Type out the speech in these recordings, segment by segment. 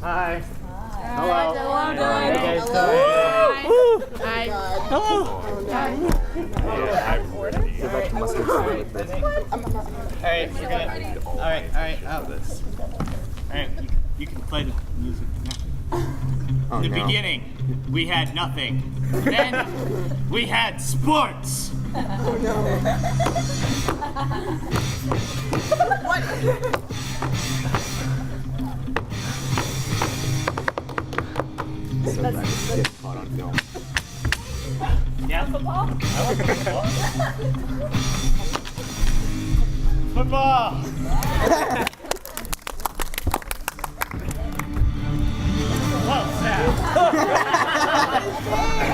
Hi. Hello. Hello, Hey guys, Hi. Hello. Alright, you're gonna. Alright. Alright, you can play the music now. In the beginning, we had nothing. Then we had sports. Oh no. What? So glad to get caught on film. Yeah? Football? I like football. Football! Well, Sam.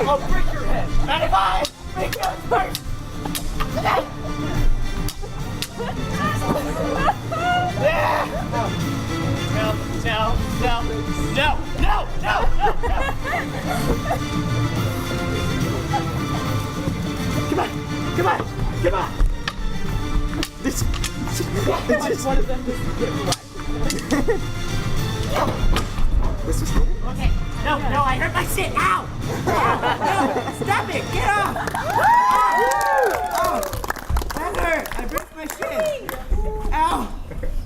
I'll break your head. 95! Make it first! No! Come on! This One of them just get away. This was good. Okay. No, I hurt my shit. Ow! No, stop it! Get off! Ow! That hurt! I broke my shit. Ow!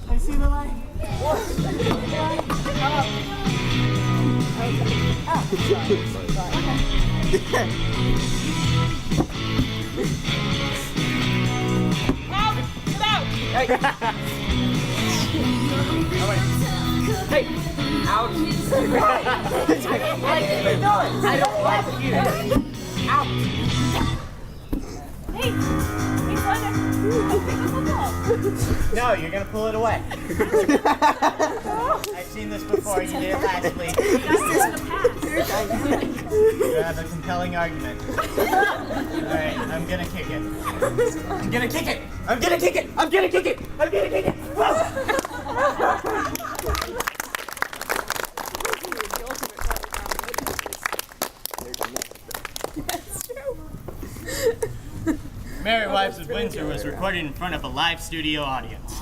I see the light. Hey! Ouch! What are you doing? I don't like you! Ouch! Hey, Slender. No, you're gonna pull it away. I've seen this before. You did it last week. This is the past. You have a compelling argument. Alright, I'm gonna kick it. Whoa! Merry Wives of Windsor was recorded in front of a live studio audience.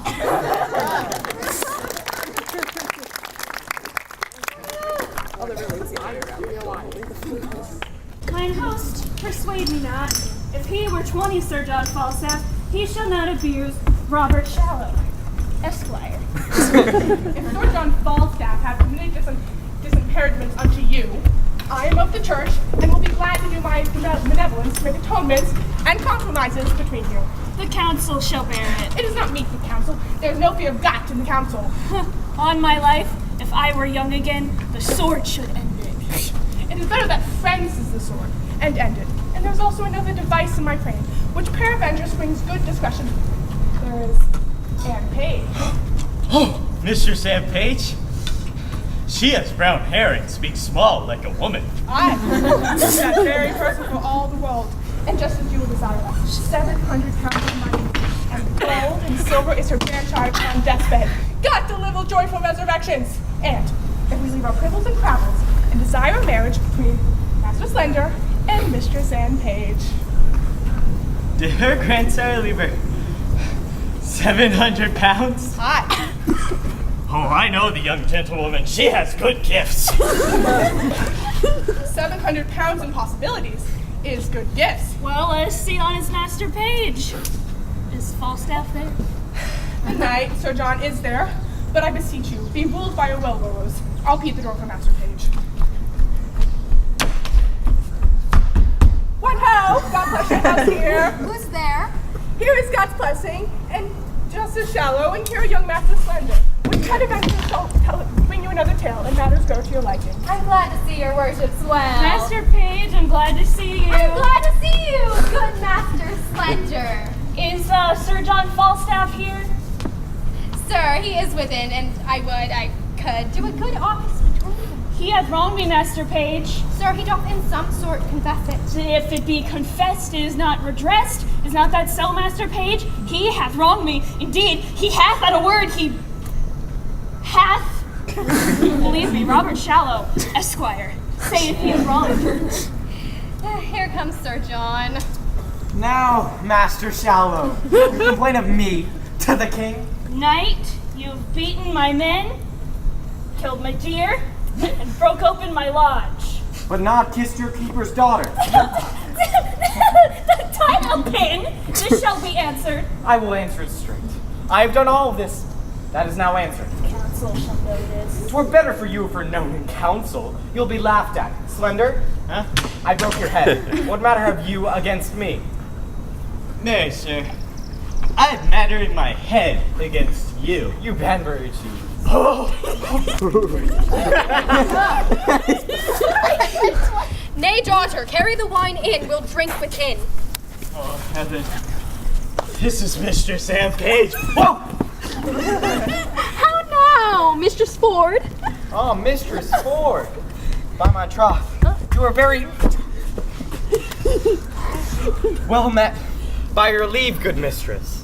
Mine host, persuade me not. If he were 20, Sir John Falstaff, he shall not abuse Robert Shallow, Esquire. If Sir John Falstaff hath committed disimpairments unto you, I am of the church, and will be glad to do my benevolence to make atonements and compromises between you. The council shall bear it. It is not meet the council. There is no fear of that in the council. On my life, if I were young again, the sword should end it. It is better that friends is the sword, and end it. And there's also another device in my frame, which peradventure brings good discretion. There is Anne Page. Oh, Mr. Sam Page? She has brown hair and speaks small like a woman. I that very person for all the world. And just as you will desire that, 700 pounds of money, and gold and silver is her grandchild on deathbed. God deliver joyful resurrections! And if we leave our privils and cravels and desire a marriage between Master Slender and Mistress Anne Page. Did her grandsire leave her 700 pounds? Hi. Oh, I know the young gentlewoman. She has good gifts. 700 pounds in possibilities is good gifts. Well, let's see on his master page. Is Falstaff there? Good night, Sir John is there, but I beseech you, be ruled by your will, Rose. I'll keep the door for Master Page. What ho! God bless your house here. Who's there? Here is God's blessing, and Justice Shallow, and here young Master Slender. Which kind of adventures shall bring you another tale, and matters go to your liking. I'm glad to see your worship's well. Master Page, I'm glad to see you. I'm glad to see you, good Master Slender. Is Sir John Falstaff here? Sir, he is within, and I could do a good office between you. He hath wronged me, Master Page. Sir, he doth in some sort confess it. If it be confessed, it is not redressed. Is not that so, Master Page? He hath wronged me. Indeed, he hath at a word, he hath. Believe me, Robert Shallow, Esquire, saith he is wronged. Here comes Sir John. Now, Master Shallow, you complain of me to the king? Knight, you've beaten my men, killed my deer, and broke open my lodge. But not kissed your keeper's daughter. Tie a pin. This shall be answered. I will answer it straight. I have done all of this. That is now answered. Council shall notice. 'Twere better for you if were known in council. You'll be laughed at. Slender, Huh? I broke your head. What matter have you against me? Nay, sir. I have matter in my head against you. You Banbury cheese. Nay, daughter, carry the wine in. We'll drink within. Oh, heaven. This is Mr. Sam Page. Whoa! How now, Mistress Ford? Oh, Mistress Ford. By my troth, you are very well met. By your leave, good mistress.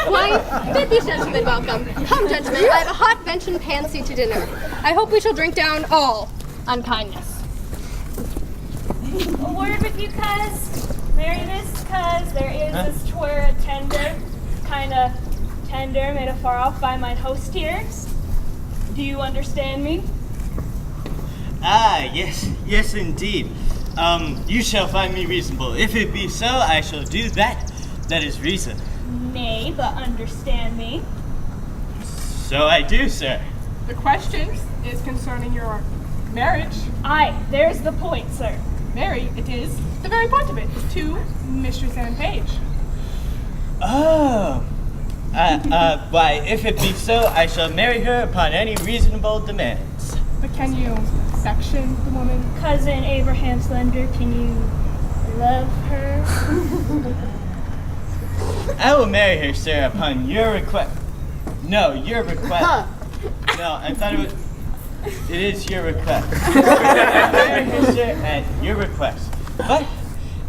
Why, bid these gentlemen welcome. Come, gentlemen, I have a hot venison pansy to dinner. I hope we shall drink down all unkindness. A word with you, cuz. Marry this, cuz. There is this twere a tender, kinda tender, made afar off by mine host here. Do you understand me? Ah, yes indeed. You shall find me reasonable. If it be so, I shall do that. That is reason. Nay, but understand me. So I do, sir. The question is concerning your marriage. Aye, there's the point, sir. Marry, it is the very point of it, to Mistress Anne Page. Oh. Why, if it be so, I shall marry her upon any reasonable demands. But can you section the woman? Cousin Abraham Slender, can you love her? I will marry her, sir, upon your request. No, your request. No, I thought it was... It is your request. Marry her, sir, at your request. But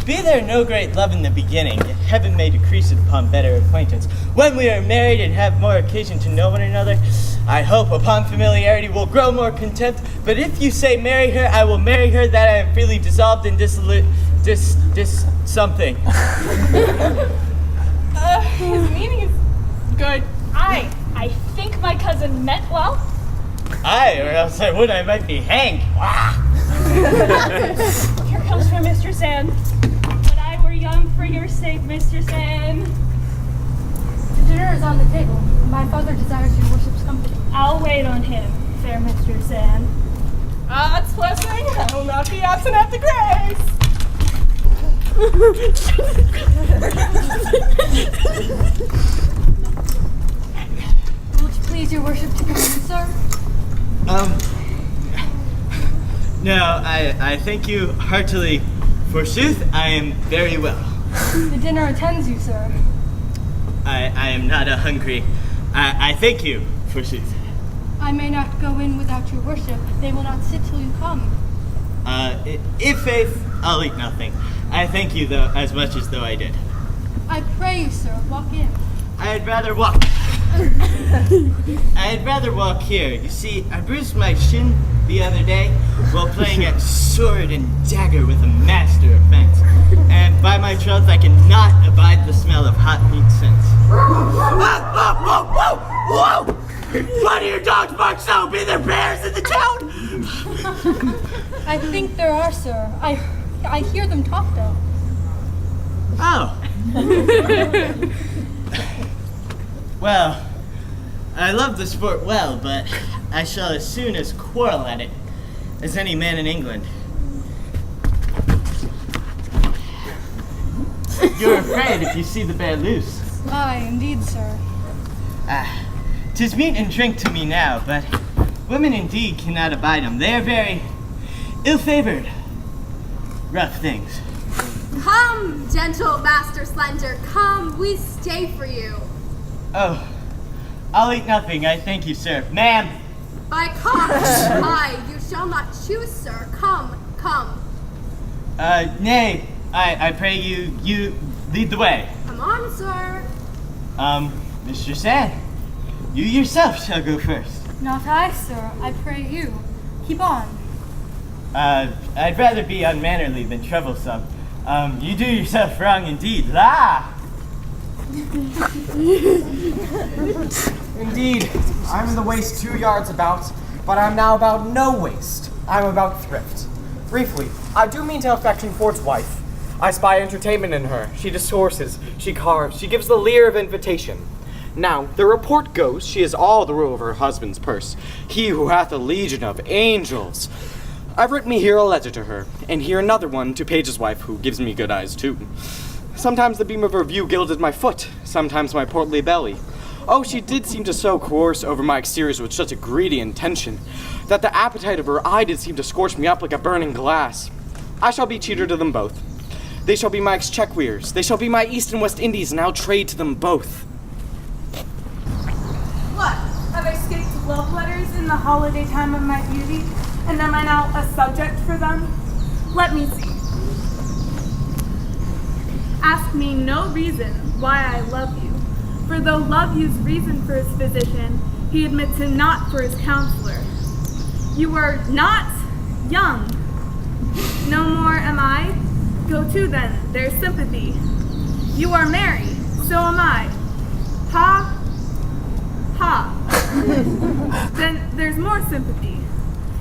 be there no great love in the beginning, yet heaven may decrease it upon better acquaintance. When we are married and have more occasion to know one another, I hope upon familiarity will grow more contempt. But if you say marry her, I will marry her that I am freely dissolved and dissolute, something. His meaning is good. Aye, I think my cousin meant well. Aye, or else I might be hanged. Here comes for Mistress Anne. But I were young for your sake, Mistress Anne. The dinner is on the table. My father desires your worship's company. I'll wait on him, fair Mistress Anne. God's blessing, I will not be absent at the grace. Will it please your worship to come in, sir? No, I thank you heartily. Forsooth, I am very well. The dinner attends you, sir. I am not hungry. I thank you, forsooth. I may not go in without your worship. They will not sit till you come. If faith, I'll eat nothing. I thank you, though, as much as though I did. I pray you, sir, walk in. I'd rather walk. I'd rather walk here. You see, I bruised my shin the other day while playing at sword and dagger with a master of fence. And by my troth, I cannot abide the smell of hot meat since. Whoa! Why do your dogs bark so? Be there bears in the town? I think there are, sir. I hear them talk, though. Oh. Well, I love the sport well, but I shall as soon as quarrel at it as any man in England. You're afraid if you see the bear loose. Aye, indeed, sir. 'Tis meat and drink to me now, but women indeed cannot abide them. They are very ill-favored, rough things. Come, gentle Master Slender, come, we stay for you. Oh, I'll eat nothing, I thank you, sir. Ma'am! By cock, aye, you shall not choose, sir. Come. Nay, I pray you lead the way. Come on, sir. Mr. Sand, you yourself shall go first. Not I, sir. I pray you. Keep on. I'd rather be unmannerly than troublesome. You do yourself wrong indeed. La! Indeed, I'm in the waist 2 yards about, but I'm now about no waste. I'm about thrift. Briefly, I do mean to affection Ford's wife. I spy entertainment in her. She discourses, she carves, she gives the leer of invitation. Now, the report goes, she has all the rule of her husband's purse, he who hath a legion of angels. I've written me here a letter to her, and here another one to Page's wife, who gives me good eyes too. Sometimes the beam of her view gilded my foot, sometimes my portly belly. Oh, she did seem to so coerce over my exteriors with such a greedy intention, that the appetite of her eye did seem to scorch me up like a burning glass. I shall be cheater to them both. They shall be my exchequers, they shall be my East and West Indies, and I'll trade to them both. What? Have I escaped love letters in the holiday time of my beauty? And am I now a subject for them? Let me see. Ask me no reason why I love you. For though love use reason for his physician, he admits him not for his counselor. You are not young. No more am I. Go to then, there's sympathy. You are merry, so am I. Ha, ha. Then there's more sympathy.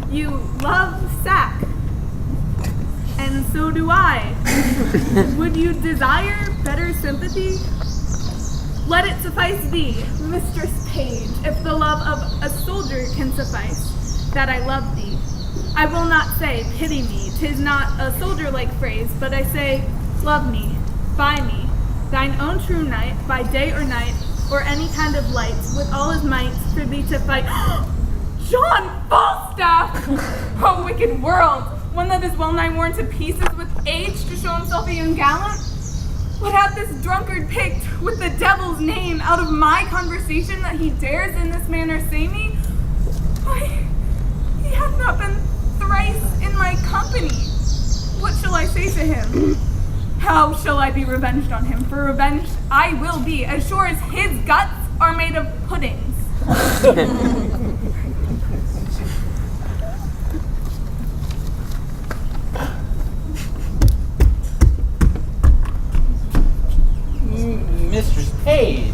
You love sack, and so do I. Would you desire better sympathy? Let it suffice thee, Mistress Page, if the love of a soldier can suffice, that I love thee. I will not say, pity me, 'tis not a soldier-like phrase, but I say, love me, buy me, thine own true knight, by day or night, or any kind of light, with all his might, for thee to fight. John Falstaff! Oh, wicked world! One that is well nigh worn to pieces with age to show himself a young gallant? What hath this drunkard picked with the devil's name out of my conversation that he dares in this manner say me? Why, he hath not been thrice in my company. What shall I say to him? How shall I be revenged on him? For revenge I will be, as sure as his guts are made of puddings. Mistress Page,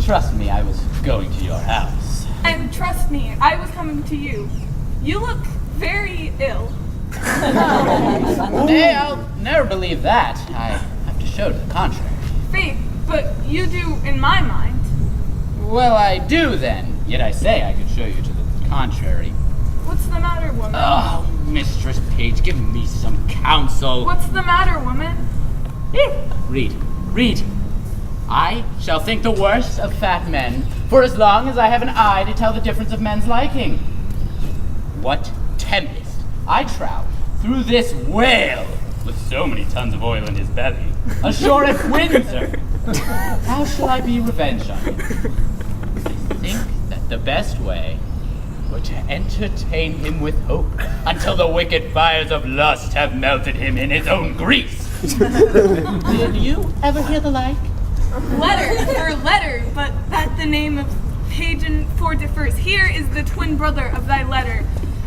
trust me, I was going to your house. And trust me, I was coming to you. You look very ill. Nay, I'll never believe that. I have to show to the contrary. Faith, but you do in my mind. Well, I do then. Yet I say I could show you to the contrary. What's the matter, woman? Oh, Mistress Page, give me some counsel. What's the matter, woman? Here, read. I shall think the worst of fat men, for as long as I have an eye to tell the difference of men's liking. What tempest I trout through this whale with so many tons of oil in his belly, ashore at Windsor. How shall I be revenged on him? I think that the best way were to entertain him with hope until the wicked fires of lust have melted him in his own grease. Did you ever hear the like? Letter, but that the name of Page and Ford differs. Here is the twin brother of thy letter.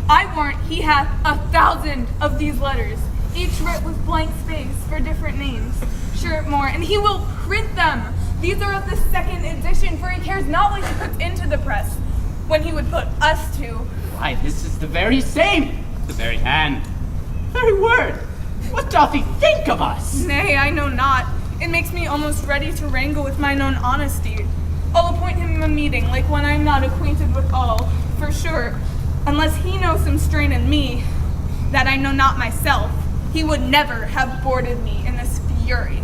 I warrant he hath 1,000 of these letters, each writ with blank space for different names. Sure more, and he will print them. These are of the 2nd edition, for he cares not what he puts into the press, when he would put us to. Why, this is the very same, the very hand, very word. What doth he think of us? Nay, I know not. It makes me almost ready to wrangle with mine own honesty. I'll appoint him a meeting, like when I'm not acquainted with all, for sure. Unless he knows some strain in me that I know not myself, he would never have boarded me in this fury.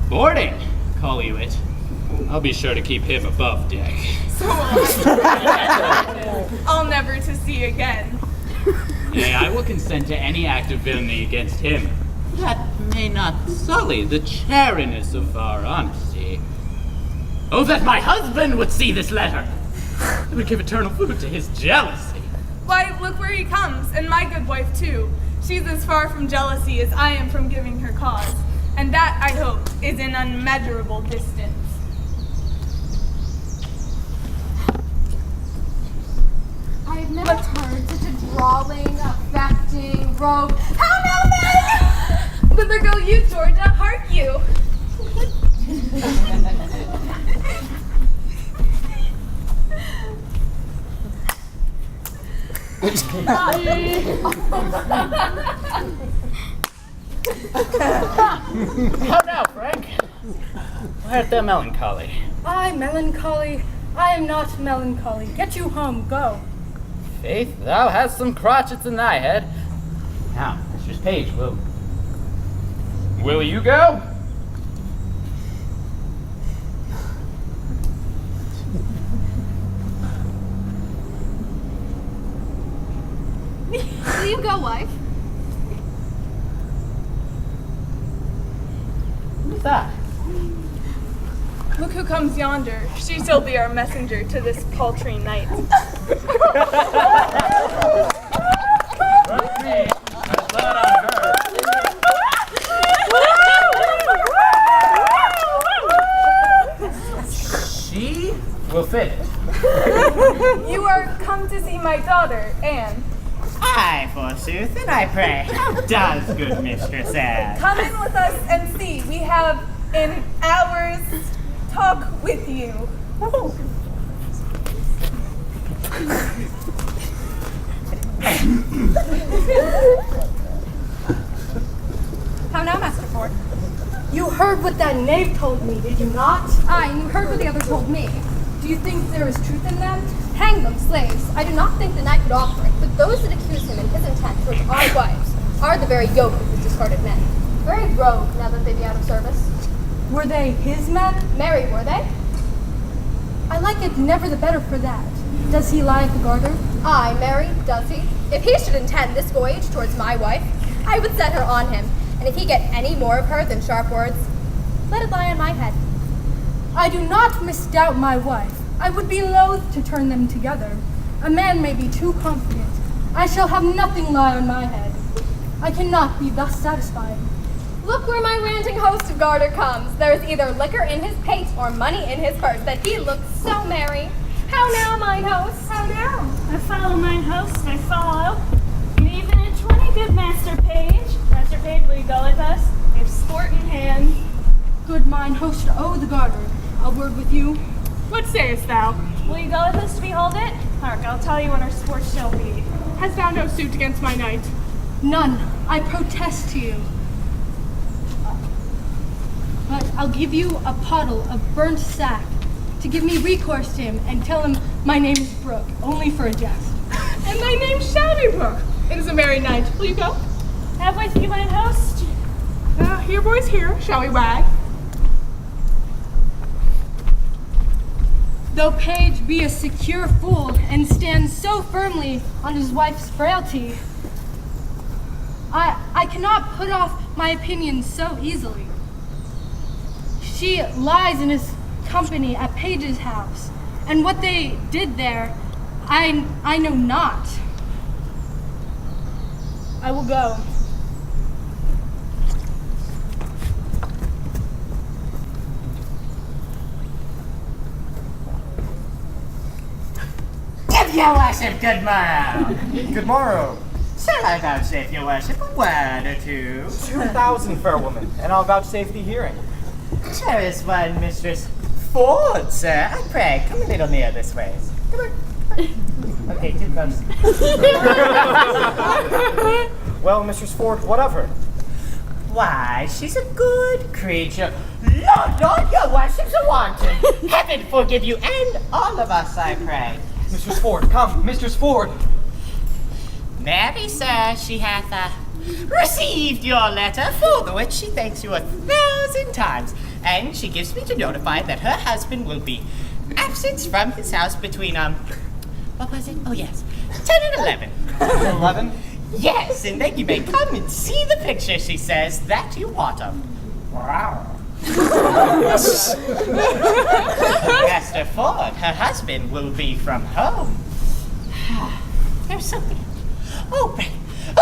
Boarding, call you it. I'll be sure to keep him above deck. So I'll never to see again. Nay, I will consent to any act of villainy against him. That may not sully the chariness of our honesty. Oh, that my husband would see this letter! It would give eternal food to his jealousy. Why, look where he comes, and my good wife too. She's as far from jealousy as I am from giving her cause, and that, I hope, is an unmeasurable distance. I've never heard such a drawling, affecting, rogue. How now, men? Whither go you, Georgia? Hark you! How now, Frank? Why art thou melancholy? I melancholy? I am not melancholy. Get you home, go. Faith, thou hast some crotchets in thy head. Now, Mistress Page, will you go? Will you go, wife? Who's that? Look who comes yonder. She shall be our messenger to this paltry night. Trust me, there's blood on her. She will fit it. You are come to see my daughter, Anne. Aye, forsooth, and I pray, how does good Mistress Anne? Come in with us and see. We have an hour's talk with you. How now, Master Ford? You heard what that knave told me, did you not? Aye, and you heard what the other told me. Do you think there is truth in them? Hang them, slaves. I do not think the knight could offer it, but those that accuse him in his intent towards our wives are the very yoke of his discarded men. Very rogue now that they be out of service. Were they his men? Married, were they? I like it never the better for that. Does he lie at the garter? Aye, married, does he? If he should intend this voyage towards my wife, I would set her on him, and if he get any more of her than sharp words, let it lie on my head. I do not misdoubt my wife. I would be loath to turn them together. A man may be too confident. I shall have nothing lie on my head. I cannot be thus satisfied. Look where my ranting host of garter comes. There is either liquor in his pate or money in his purse, that he looks so merry. How now, mine host? How now? I follow mine host, I follow. Good evening, 20, good Master Page. Master Page, will you go with us? We have sport in hand. Good mine host, oh the garter. A word with you. What sayest thou? Will you go with us to behold it? Hark, I'll tell you when our sport shall be. Hast thou no suit against my knight? None. I protest to you. But I'll give you a pottle of burnt sack to give me recourse to him and tell him my name is Brooke, only for a jest. And thy name shall be Brooke. It is a merry night. Will you go? Have with you, mine host? Here, boys, here. Shall we wag? Though Page be a secure fool and stands so firmly on his wife's frailty, I cannot put off my opinion so easily. She lies in his company at Page's house, and what they did there, I know not. I will go. Give your worship good morrow. Good morrow. Shall I vouchsafe your worship a word or two? 2,000, fair woman, and I'll vouchsafe thee hearing. There is one Mistress Ford, sir. I pray, come a little near this way. Come on. Okay, too close. Well, Mistress Ford, what of her? Why, she's a good creature. Lord, your worship's a wanton. Heaven forgive you and all of us, I pray. Mistress Ford, come, Mistress Ford. Marry, sir, she hath received your letter, for the which she thanks you 1,000 times, and she gives me to notify that her husband will be absent from his house between, what was it? Oh, yes, 10 and 11. 11? Yes, and then you may come and see the picture, she says, that you want of. Master Ford, her husband, will be from home. There's something. Oh, but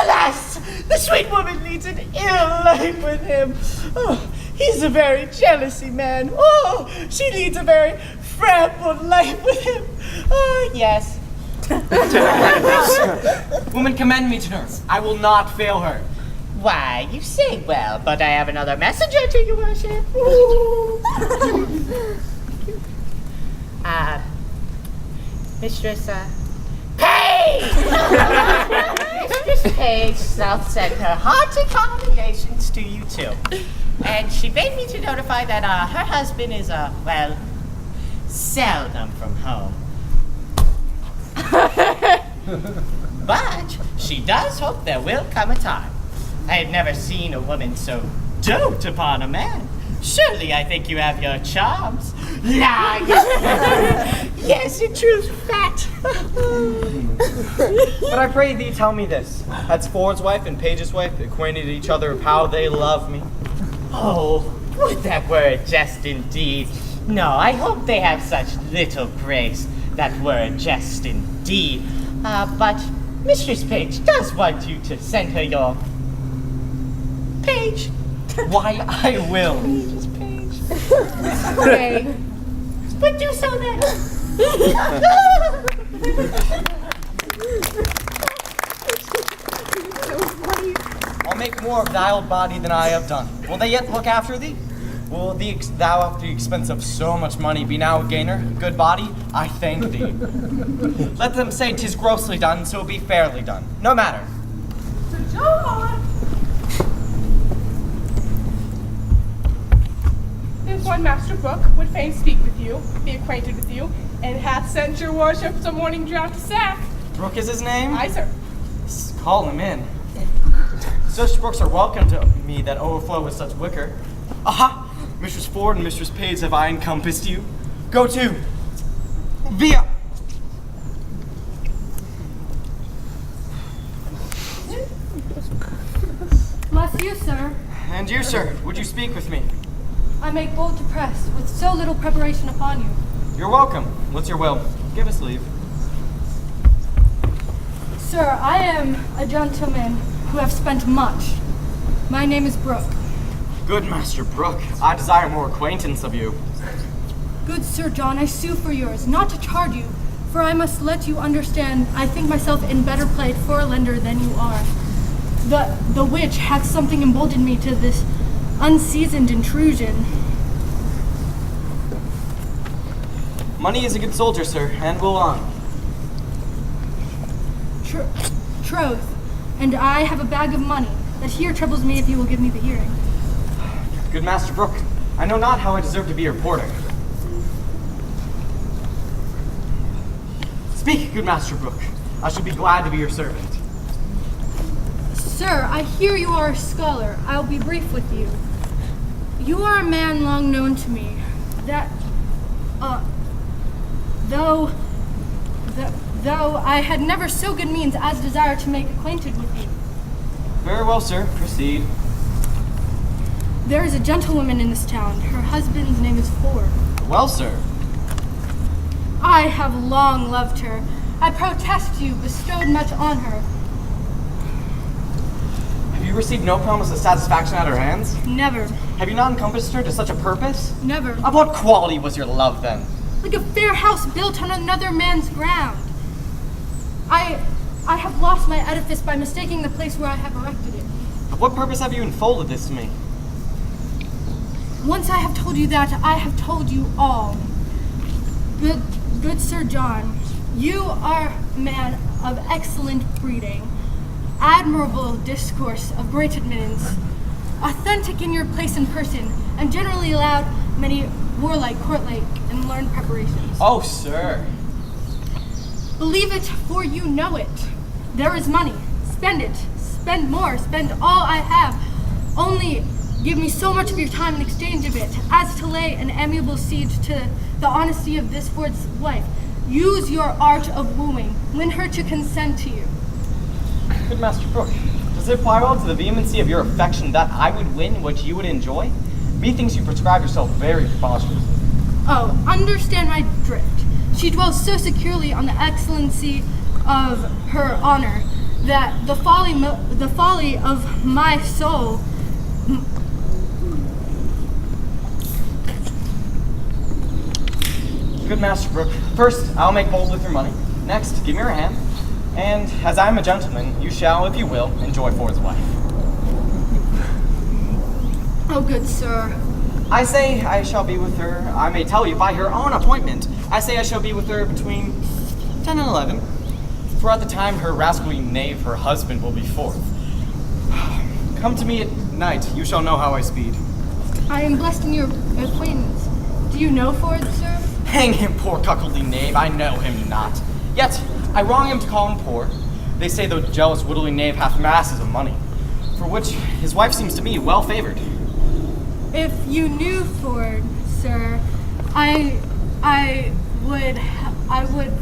alas, the sweet woman leads an ill life with him. Oh, he's a very jealousy man. Oh, she leads a very fretful life with him. Oh, yes. Woman, commend me to nurse. I will not fail her. Why, you say well, but I have another messenger to your worship. Mistress, Hey! Mistress Page shall send her hearty commendations to you too. And she bade me to notify that her husband is, well, seldom from home. But she does hope there will come a time. I have never seen a woman so dote upon a man. Surely I think you have your charms. La, yes, in truth, fat. But I pray thee tell me this. Has Ford's wife and Page's wife acquainted each other of how they love me? Oh, would that were a jest indeed. No, I hope they have such little grace that were a jest indeed. But Mistress Page does want you to send her your page. Why, I will. Page's page. Okay. But do so then. I'll make more of thy old body than I have done. Will they yet look after thee? Will thou, after the expense of so much money, be now a gainer? Good body, I thank thee. Let them say 'tis grossly done, so it be fairly done. No matter. Sir John! There's one Master Brooke would fain speak with you, be acquainted with you, and hath sent your worship some morning draught to sack. Brooke is his name? Aye, sir. Call him in. Such brooks are welcome to me that overflow with such wicker. Aha! Mistress Ford and Mistress Page, have I encompassed you? Go to! Via! Bless you, sir. And you, sir, would you speak with me? I make bold to press, with so little preparation upon you. You're welcome. What's your will? Give us leave. Sir, I am a gentleman who have spent much. My name is Brooke. Good Master Brooke, I desire more acquaintance of you. Good Sir John, I sue for yours, not to charge you, for I must let you understand I think myself in better plight for a lender than you are. The witch hath something emboldened me to this unseasoned intrusion. Money is a good soldier, sir, and will on. Troth, and I have a bag of money that here troubles me if you will give me the hearing. Good Master Brooke, I know not how I deserve to be your porter. Speak, good Master Brooke. I shall be glad to be your servant. Sir, I hear you are a scholar. I'll be brief with you. You are a man long known to me, that, though I had never so good means as desire to make acquainted with you. Very well, sir. Proceed. There is a gentlewoman in this town. Her husband's name is Ford. Well, sir. I have long loved her. I protest you bestowed much on her. Have you received no promise of satisfaction at her hands? Never. Have you not encompassed her to such a purpose? Never. Of what quality was your love, then? Like a fair house built on another man's ground. I have lost my edifice by mistaking the place where I have erected it. Of what purpose have you unfolded this to me? Once I have told you that, I have told you all. Good Sir John, you are a man of excellent breeding, admirable discourse of great admittance, authentic in your place and person, and generally allowed many warlike, courtlike, and learned preparations. Oh, sir. Believe it, for you know it. There is money. Spend it. Spend more. Spend all I have. Only give me so much of your time in exchange of it as to lay an amiable siege to the honesty of this Ford's wife. Use your art of wooing. Win her to consent to you. Good Master Brooke, does it apply well to the vehemency of your affection that I would win what you would enjoy? Methinks you prescribe yourself very preposterously. Oh, understand my drift. She dwells so securely on the excellency of her honor that the folly of my soul Good Master Brooke, first I'll make bold with your money. Next, give me your hand. And as I am a gentleman, you shall, if you will, enjoy Ford's wife. Oh, good sir. I say I shall be with her, I may tell you by her own appointment, I say I shall be with her between 10 and 11. for at the time her rascally knave, her husband, will be forth. Come to me at night, you shall know how I speed. I am blessed in your acquaintance. Do you know Ford, sir? Hang him, poor cuckoldly knave, I know him not. Yet, I wrong him to call him poor. They say the jealous wittling knave hath masses of money, for which his wife seems to me well favored. If you knew Ford, sir, I would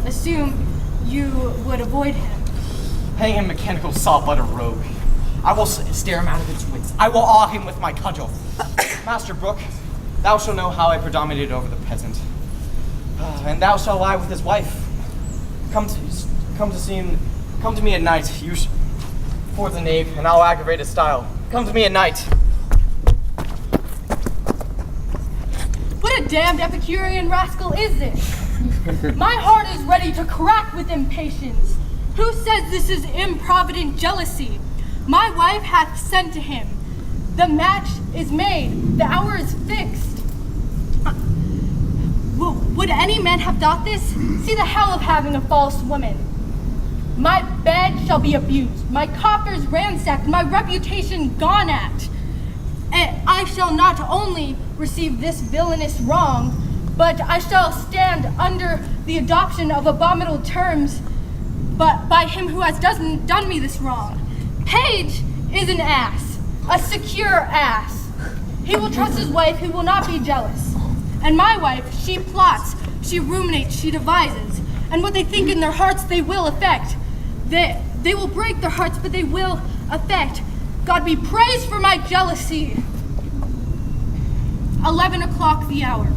assume you would avoid him. Hang him, mechanical salt-butter rogue. I will stare him out of his wits. I will awe him with my cudgel. Master Brooke, thou shalt know how I predominated over the peasant. And thou shalt lie with his wife. Come to me at night, for the knave, and I'll aggravate his style. Come to me at night. What a damned Epicurean rascal is this? My heart is ready to crack with impatience. Who says this is improvident jealousy? My wife hath sent to him. The match is made. The hour is fixed. Would any man have thought this? See the hell of having a false woman. My bed shall be abused, my coffers ransacked, my reputation gone at. And I shall not only receive this villainous wrong, but I shall stand under the adoption of abominable terms, but by him who has done me this wrong. Page is an ass, a secure ass. He will trust his wife, who will not be jealous. And my wife, she plots, she ruminates, she devises, and what they think in their hearts they will effect. They will break their hearts, but they will affect. God be praised for my jealousy. 11 o'clock the hour.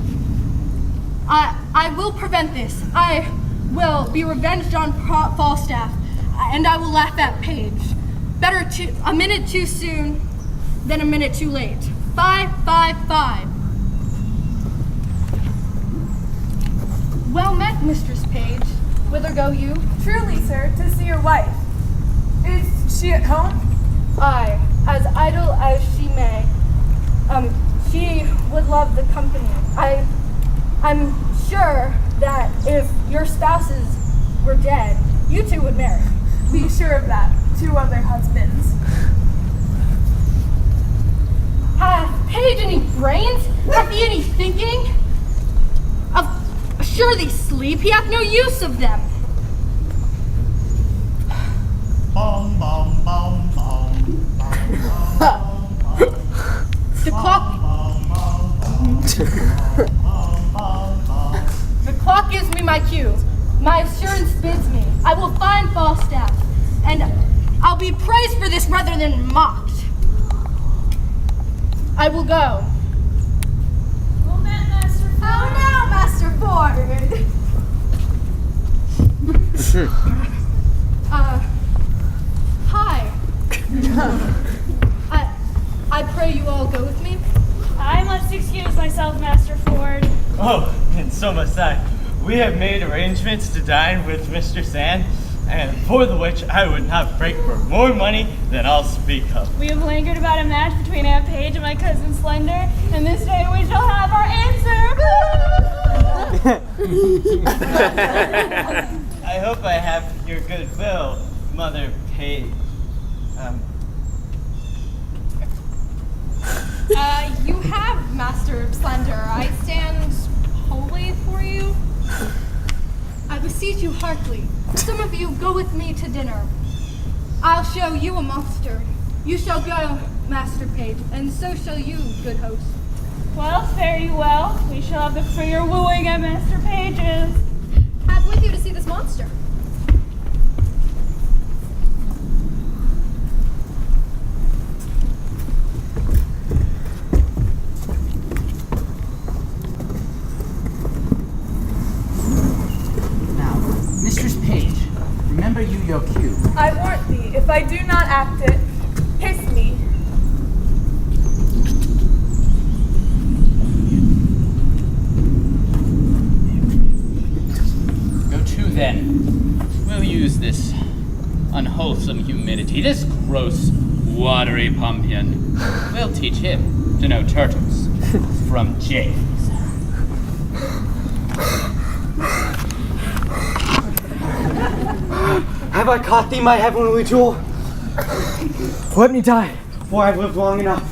I will prevent this. I will be revenged on Falstaff, and I will laugh at Page. Better a minute too soon than a minute too late. 555. Well met, Mistress Page. Whither go you? Truly, sir, to see your wife. Is she at home? Aye, as idle as she may. She would love the company. I'm sure that if your spouses were dead, you two would marry. Be sure of that. 2 other husbands. Hath Page any brains? Hath he any thinking? Surely sleep, he hath no use of them. Bum, bum, bum, bum, bum, bum, The clock gives me my cue. My assurance bids me. I will find Falstaff, and I'll be praised for this rather than mocked. I will go. Well met, Master Ford. Oh no, Master Ford! Hi. I pray you all go with me. I must excuse myself, Master Ford. Oh, and so must I. We have made arrangements to dine with Mr. Sand, and for the which I would not break for more money than I'll speak of. We have lingered about a match between Aunt Paige and my cousin Slender, and this day we shall have our answer. I hope I have your goodwill, Mother Paige. You have, Master Slender. I stand wholly for you. I beseech you heartily. Some of you go with me to dinner. I'll show you a monster. You shall go, Master Page, and so shall you, good host. Well, fare you well. We shall have the freer wooing at Master Page's. Have with you to see this monster. Mistress Page, remember you your cue. I warrant thee, if I do not act it, hiss me. Go to then. We'll use this unwholesome humidity, this gross, watery pumpkin. We'll teach him to know turtles from James. Have I caught thee, my heavenly jewel? Let me die, for I've lived long enough.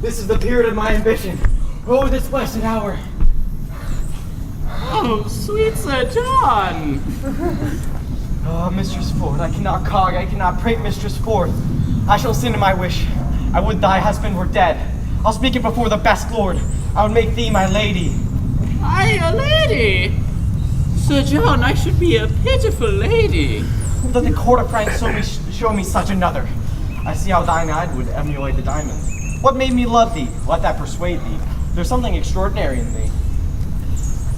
This is the period of my ambition. Oh, this blessed hour. Oh, sweet Sir John! Oh, Mistress Ford, I cannot cog, I cannot pray Mistress Ford. I shall sin in my wish. I would thy husband were dead. I'll speak it before the best lord. I would make thee my lady. I a lady? Sir John, I should be a pitiful lady. Let the court of France show me such another. I see how thine eye would emulate the diamond. What made me love thee? Let that persuade thee. There's something extraordinary in thee.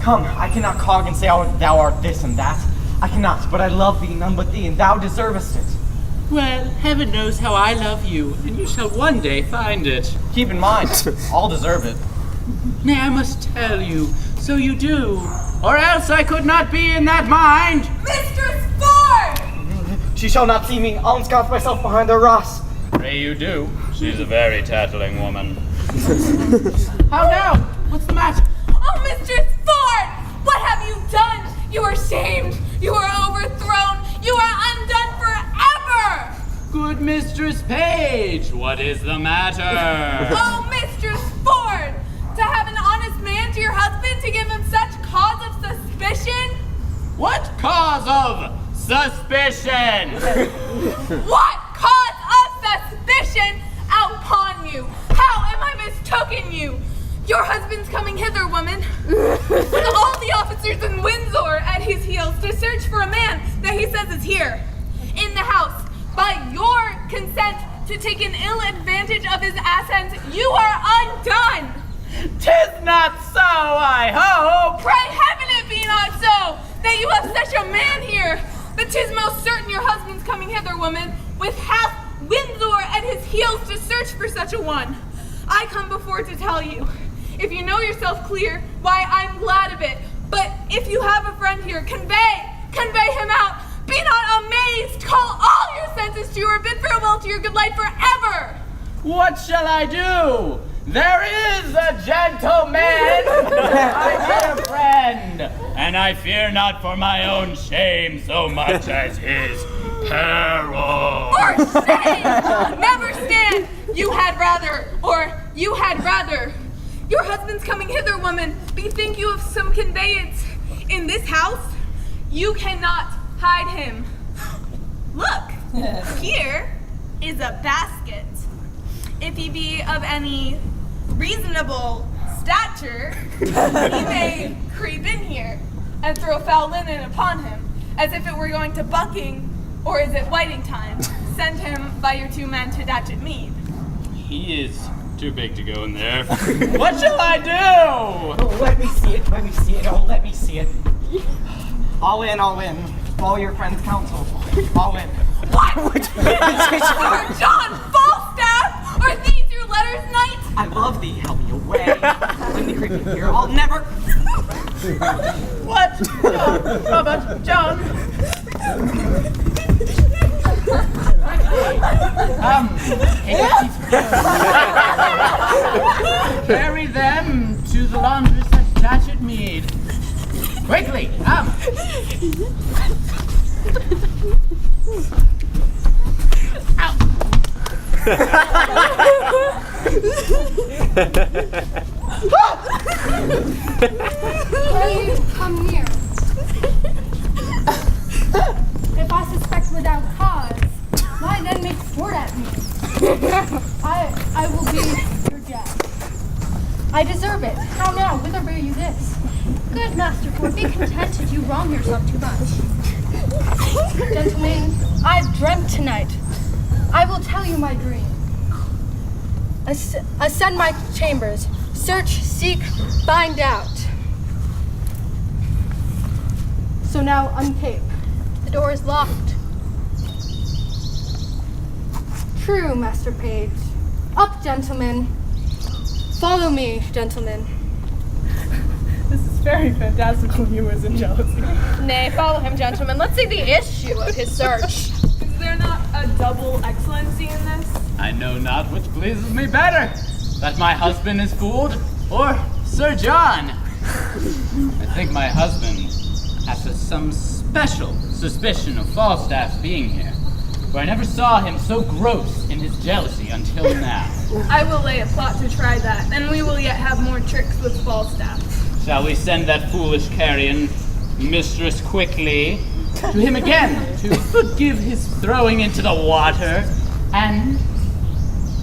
Come, I cannot cog and say thou art this and that. I cannot, but I love thee, none but thee, and thou deservest it. Well, heaven knows how I love you, and you shall one day find it. Keep in mind, I'll deserve it. Nay, I must tell you, so you do, or else I could not be in that mind. Mistress Ford! She shall not see me. I'll ensconce myself behind the Ross. Pray you do. She's a very tattling woman. How now? What's the matter? Oh, Mistress Ford! What have you done? You are shamed. You are overthrown. You are undone forever! Good Mistress Page, what is the matter? Oh, Mistress Ford! To have an honest man to your husband, to give him such cause of suspicion? What cause of suspicion? What cause of suspicion upon you? How am I mistaken you? Your husband's coming hither, woman, with all the officers in Windsor at his heels to search for a man that he says is here, in the house. By your consent to take an ill advantage of his assets, you are undone. 'Tis not so, I hope. Pray heaven it be not so, that you have such a man here. But 'tis most certain your husband's coming hither, woman, with half Windsor at his heels to search for such a one. I come before to tell you. If you know yourself clear, why, I'm glad of it. But if you have a friend here, convey him out. Be not amazed. Call all your senses to you, or bid farewell to your good life forever. What shall I do? There is a gentleman, my dear friend, and I fear not for my own shame so much as his peril. For shame! Never stand. You had rather. Your husband's coming hither, woman. Bethink you of some conveyance. In this house, you cannot hide him. Look, here is a basket. If he be of any reasonable stature, he may creep in here and throw foul linen upon him, as if it were going to bucking, or is it whiting time? Send him by your 2 men to Datchet Mead. He is too big to go in there. What shall I do? Oh, let me see it. Oh, let me see it. All in. Follow your friend's counsel. All in. What? Sir John Falstaff? Are these your letters, knight? I love thee. Help me away. Let me creep in here. I'll never. What? John, Robert, John. Carry them to the laundress at Datchet Mead. Quickly, Will you come near? If I suspect without cause, why then make sport at me? I will be your guest. I deserve it. How now? Whither bear you this? Good Master Ford, be contented. You wrong yourself too much. Gentlemen, I've dreamt tonight. I will tell you my dream. Ascend my chambers. Search, seek, find out. So now untape. The door is locked. True, Master Page. Up, gentlemen. Follow me, gentlemen. This is very fantastical humors and jealousy. Nay, follow him, gentlemen. Let's see the issue of his search. Is there not a double excellency in this? I know not which pleases me better, that my husband is fooled, or Sir John. I think my husband, after some special suspicion of Falstaff's being here, for I never saw him so gross in his jealousy until now. I will lay a plot to try that, and we will yet have more tricks with Falstaff. Shall we send that foolish carrion, Mistress Quickly, to him again to forgive his throwing into the water and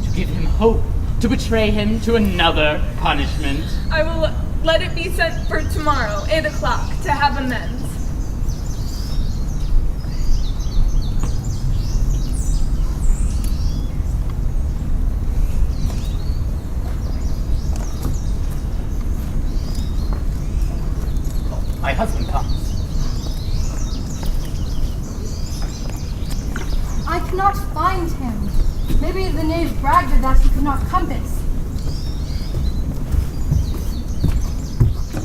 to give him hope, to betray him to another punishment? I will let it be sent for tomorrow, 8 o'clock, to have amends. My husband comes. I cannot find him. Maybe the knave bragged that he could not compass.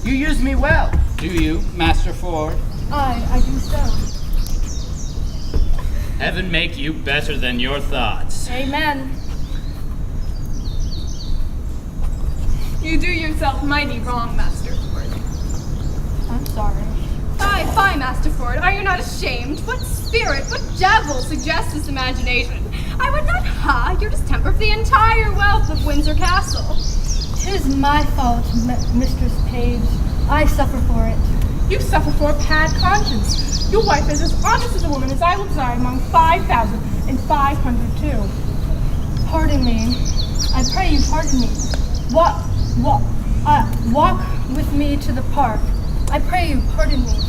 You use me well, do you, Master Ford? I do so. Heaven make you better than your thoughts. Amen. You do yourself mighty wrong, Master Ford. I'm sorry. Fie, Master Ford, are you not ashamed? What spirit, what devil suggests this imagination? I would not your distemper for the entire wealth of Windsor Castle. 'Tis my fault, Mistress Page. I suffer for it. You suffer for a bad conscience. Your wife is as honest as a woman as I will desire among 5,502. Pardon me. I pray you pardon me. Walk with me to the park. I pray you pardon me.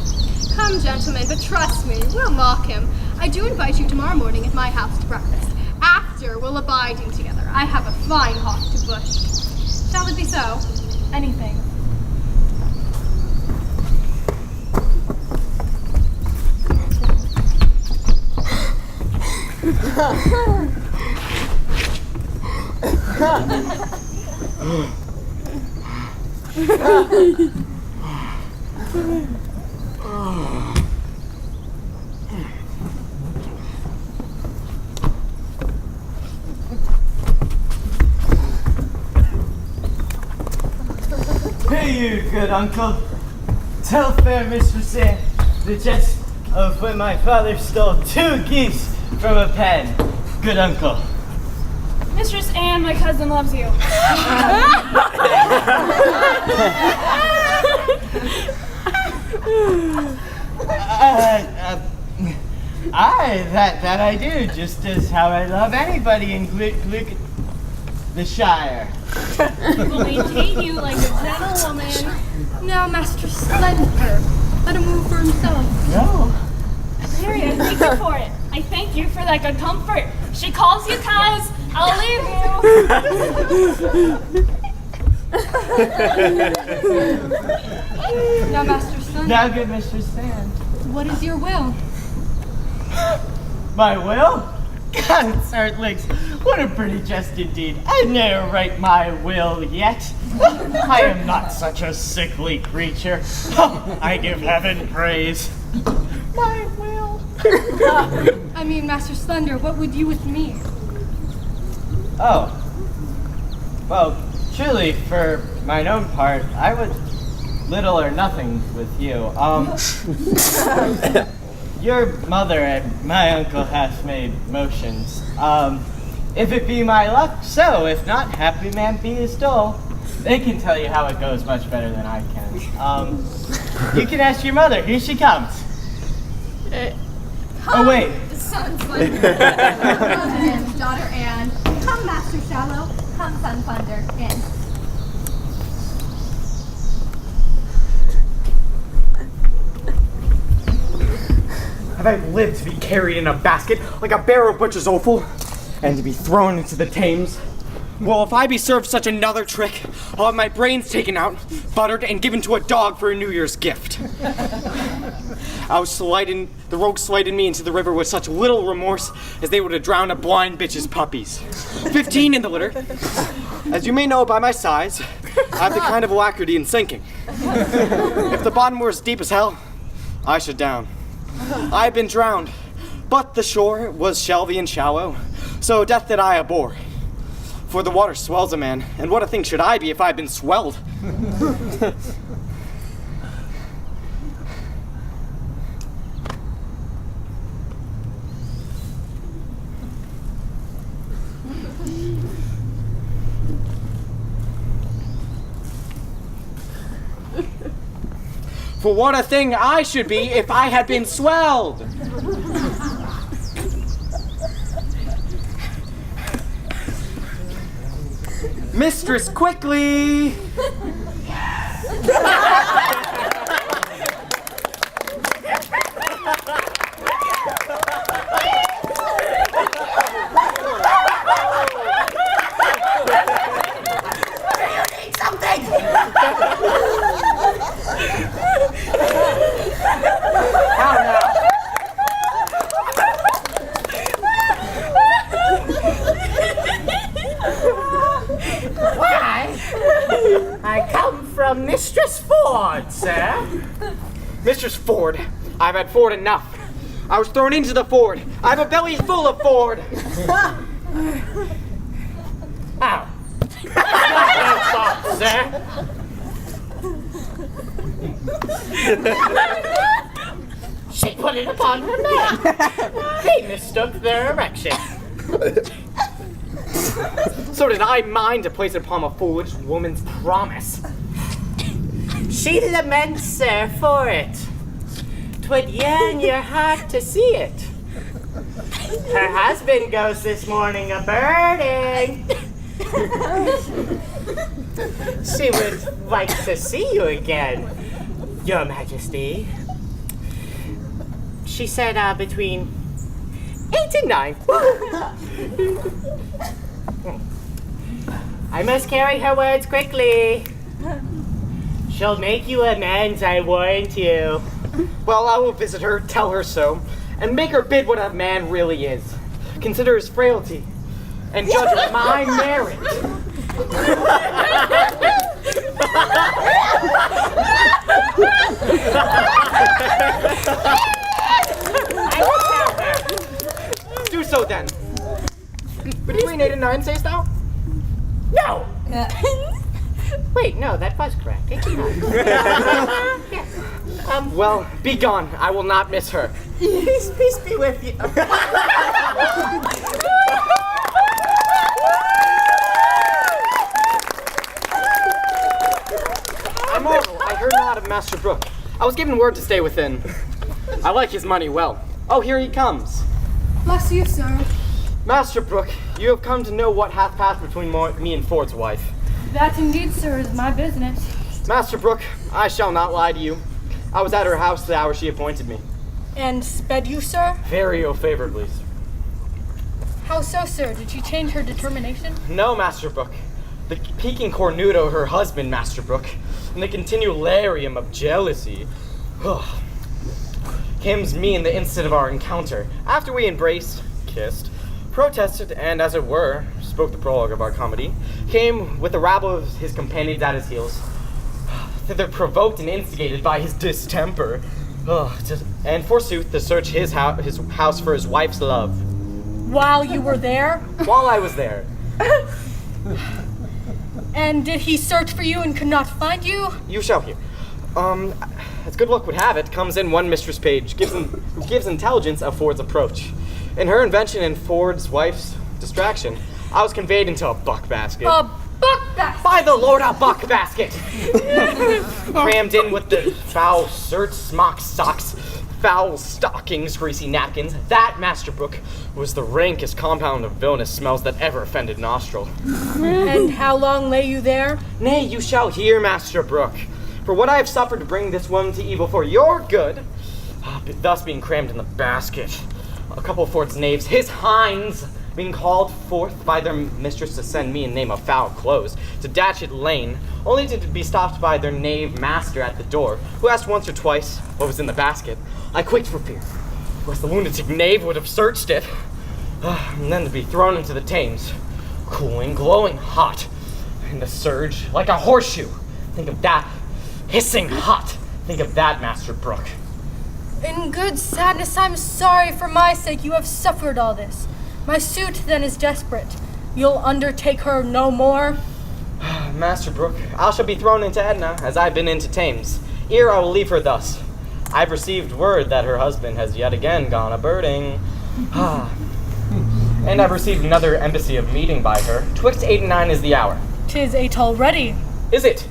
Come, gentlemen, but trust me, we'll mock him. I do invite you tomorrow morning at my house to breakfast. After, we'll abiding together. I have a fine hawk to bush. Shall it be so? Anything. Hey, you good uncle. Tell fair Mistress Anne the jest of when my father stole 2 geese from a pen. Good uncle. Mistress Anne, my cousin loves you. That I do, just as how I love anybody in the Shire. Will maintain you like a gentlewoman. Now, Master Slender, let him move for himself. No. Mary, I thank you for it. I thank you for that good comfort. She calls you Kaz. I'll leave you. Now, Master Slender, Now, good Mistress Sand. what is your will? My will? God, Sartlings, what a pretty jest indeed. I ne'er write my will yet. I am not such a sickly creature. I give heaven praise. My will. I mean, Master Slender, what would you with me? Oh. Well, truly, for mine own part, I would little or nothing with you. Your mother and my uncle hath made motions. If it be my luck, so. If not, happy man be his dole. They can tell you how it goes much better than I can. You can ask your mother. Here she comes. Oh, wait. Son Slender. Mother and daughter Anne. Come, Master Shallow. Come, Son Thunder. In. Have I lived to be carried in a basket like a barrow butcher's offal, and to be thrown into the Thames? Well, if I be served such another trick, I'll have my brains taken out, buttered, and given to a dog for a New Year's gift. The rogues slighted me into the river with such little remorse as they would have drowned a blind bitch's puppies. 15 in the litter. As you may know by my size, I have the kind of alacrity in sinking. If the bottom were as deep as hell, I should drown. I've been drowned, but the shore was shelvy and shallow, so death did I abhor. For the water swells a man, and what a thing should I be if I'd been swelled? For what a thing I should be if I had been swelled! Mistress, quickly! How now? Why? I come from Mistress Ford, sir. Mistress Ford, I've had Ford enough. I was thrown into the Ford. I have a belly full of Ford. Ow. Not your fault, sir. She put it upon her man. He mistook their erection. So did I mind to place it upon a foolish woman's promise. She laments, sir, for it. 'Twould yearn your heart to see it. Her husband goes this morning a-birding. She would like to see you again, Your Majesty. She said between 8 and 9. I must carry her words quickly. She'll make you amends, I warrant you. Well, I will visit her, tell her so, and make her bid what a man really is. Consider his frailty, and judge of my merit. I will tell her. Do so then. Between 8 and 9, sayst thou? No! Wait, no, that was correct. 8 to 9. Well, be gone. I will not miss her. Peace be with you. I marvel, I heard not of Master Brooke. I was given word to stay within. I like his money well. Oh, here he comes. Bless you, sir. Master Brooke, you have come to know what hath passed between me and Ford's wife. That indeed, sir, is my business. Master Brooke, I shall not lie to you. I was at her house the hour she appointed me. And sped you, sir? Very favorably. How so, sir? Did she change her determination? No, Master Brooke. The peaking cornuto, her husband, Master Brooke, and the continual larium of jealousy. Hymns me in the instant of our encounter. After we embraced, kissed, protested, and as it were, spoke the prologue of our comedy, came with a rabble of his companions at his heels, thither provoked and instigated by his distemper, and forsooth to search his house for his wife's love. While you were there? While I was there. And did he search for you and could not find you? You shall hear. As good luck would have it, comes in one Mistress Page, who gives intelligence of Ford's approach. In her invention and Ford's wife's distraction, I was conveyed into a buck basket. A buck basket? By the Lord, a buck basket! Crammed in with the foul shirts, smock socks, foul stockings, greasy napkins. That, Master Brooke, was the rankest compound of villainous smells that ever offended nostril. And how long lay you there? Nay, you shall hear, Master Brooke. For what I have suffered to bring this woman to evil for your good, thus being crammed in the basket. A couple of Ford's knaves, his hinds, being called forth by their mistress to send me in name of foul clothes to Datchet Lane, only to be stopped by their knave master at the door, who asked once or twice what was in the basket. I quaked for fear, lest the lunatic knave would have searched it, and then to be thrown into the Thames, cooling, glowing hot, in the surge, like a horseshoe. Think of that, hissing hot. Think of that, Master Brooke. In good sadness, I'm sorry for my sake you have suffered all this. My suit then is desperate. You'll undertake her no more? Master Brooke, I shall be thrown into Edna, as I've been into Thames. Ere I will leave her thus. I've received word that her husband has yet again gone a-birding. And I've received another embassy of meeting by her. 'Twixt 8 and 9 is the hour. 'Tis 8 already. Is it?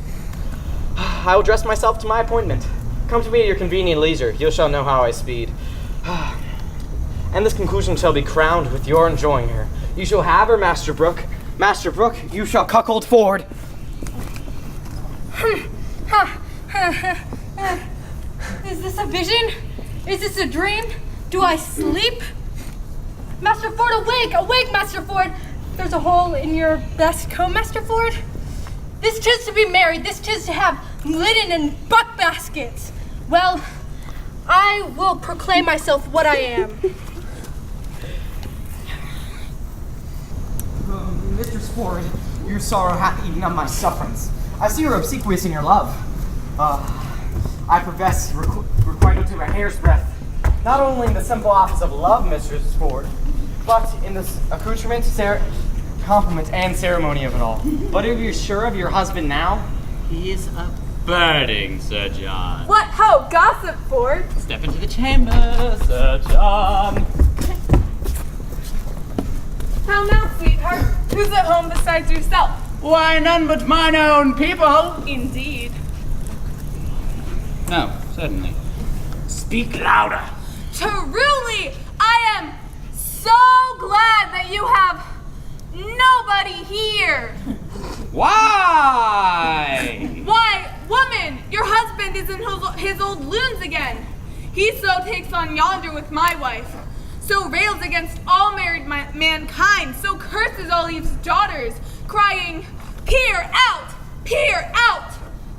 I will dress myself to my appointment. Come to me at your convenient leisure. You shall know how I speed. And this conclusion shall be crowned with your enjoying her. You shall have her, Master Brooke. Master Brooke, you shall cuckold Ford. Is this a vision? Is this a dream? Do I sleep? Master Ford, awake! Awake, Master Ford! There's a hole in your best coat, Master Ford. This 'tis to be married. This 'tis to have linen and buck baskets. Well, I will proclaim myself what I am. Mistress Ford, your sorrow hath eaten up my sufferance. I see you're obsequious in your love. I profess requital to a hair's breadth, not only in the simple office of love, Mistress Ford, but in the accoutrement, compliment, and ceremony of it all. But are you sure of your husband now? He is a birding, Sir John. What ho, gossip, Ford? Step into the chamber, Sir John. How now, sweetheart? Who's at home besides yourself? Why, none but mine own people. Indeed. No, certainly. Speak louder. Truly, I am so glad that you have nobody here. Why? Why, woman, your husband is in his old loons again. He so takes on yonder with my wife, so rails against all married mankind, so curses all Eve's daughters, crying, peer out,